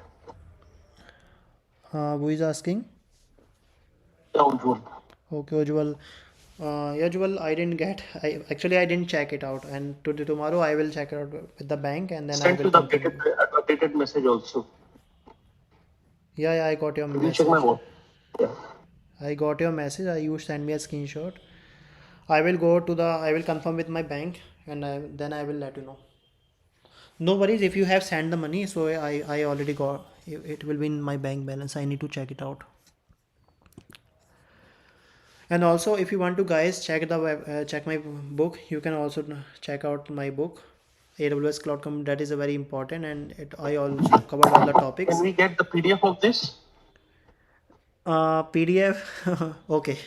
who is asking? Yeah, Ujjwal. Okay, Ujjwal. Yeah, Ujjwal, I didn't get. I didn't check it out, and tomorrow I will check it out with the bank, and then I Sent will you the confirm you. updated message also. Yeah, I got your Will you check my message. phone? Yeah. I got your message. You send me a screenshot. I will go to the. I will confirm with my bank, and then I will let you know. No worries if you have sent the money. So I already got. It will be in my bank balance. I need to check it out. And also, if you want to guys check the check my book, you can also check out my book, AWS Cloud Computing. That is a very important, and I also covered all the Can topics. we get the PDF of this? PDF. Okay.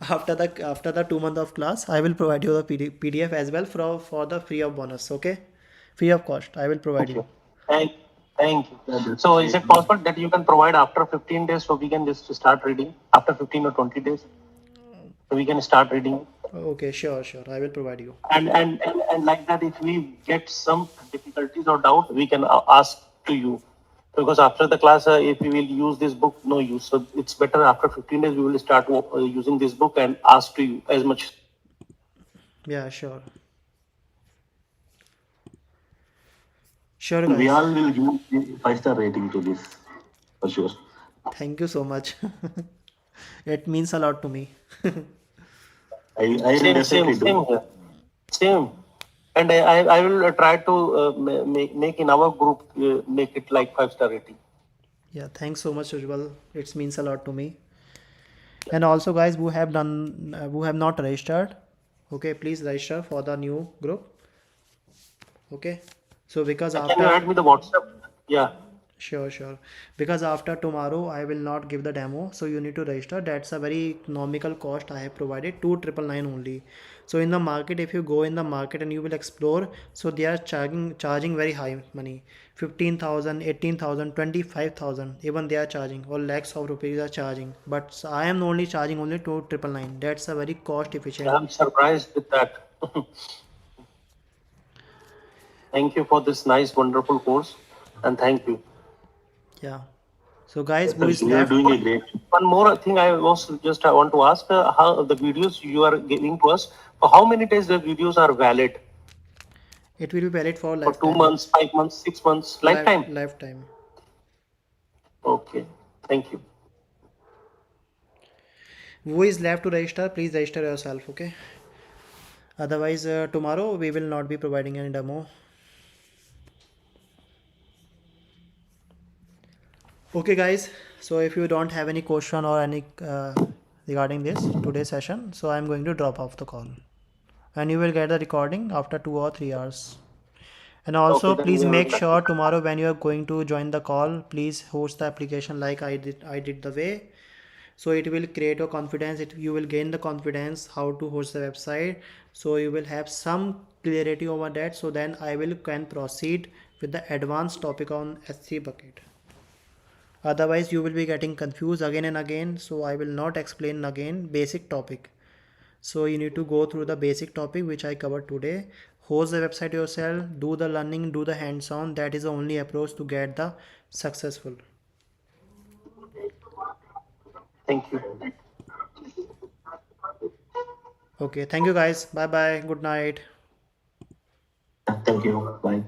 After the 2 month of class, I will provide you the PDF as well for the free of bonus. Okay, free of cost. I will provide Okay. you. And Thank you. That's So is great. it possible that you can provide after 15 days so we can just start reading after 15 or 20 days? So we can start reading. Okay, sure, sure. I will provide you. And like that, if we get some difficulties or doubt, we can ask to you. Because after the class, if we will use this book, no use. So it's better after 15 days, we will start using this book and ask to you as much. Yeah, sure. Sure, We guys. all will give the 5-star rating to this for sure. Thank you so much. It means a lot to me. I will definitely Same do. here. Same. And I will try to make in our group, make it like 5-star rating. Yeah, thanks so much, Ujjwal. It means a lot to me. And also, guys, who have not registered, okay, please register for the new group. Okay. So because Can you after, add me the WhatsApp? Yeah. sure, sure. Because after tomorrow, I will not give the demo. So you need to register. That's a very economical cost I have provided, 2,999 only. So in the market, if you go in the market and you will explore, so they are charging very high money, 15,000, 18,000, 25,000. Even they are charging, or lakhs of rupees are charging. But I am only charging only 2,999. That's a very cost efficient. I'm surprised with that. Thank you for this nice, wonderful course. And thank you. Yeah. So guys, who is Definitely, you are left? doing a great. One more thing I want to ask, how the videos you are giving to us, for how many days the videos are valid? It will be valid for For two lifetime. months, 5 months, 6 months, lifetime? Lifetime. Okay, thank you. Who is left to register? Please register yourself. Okay. Otherwise, tomorrow we will not be providing any demo. Okay, guys. So if you don't have any question or any regarding this today's session, so I'm going to drop off the call, and you will get the recording after 2 or 3 hours. And Okay, also, then please we will make back. sure tomorrow when you are going to join the call, please host the application like I did the way. So it will create a confidence. You will gain the confidence how to host the website. So you will have some clarity over that. So then I will can proceed with the advanced topic on S3 bucket. Otherwise, you will be getting confused again and again. So I will not explain again basic topic. So you need to go through the basic topic which I covered today. Host the website yourself, do the learning, do the hands-on. That is the only approach to get the successful. Thank you. Okay, thank you guys. Bye bye. Good night. Thank you. Bye.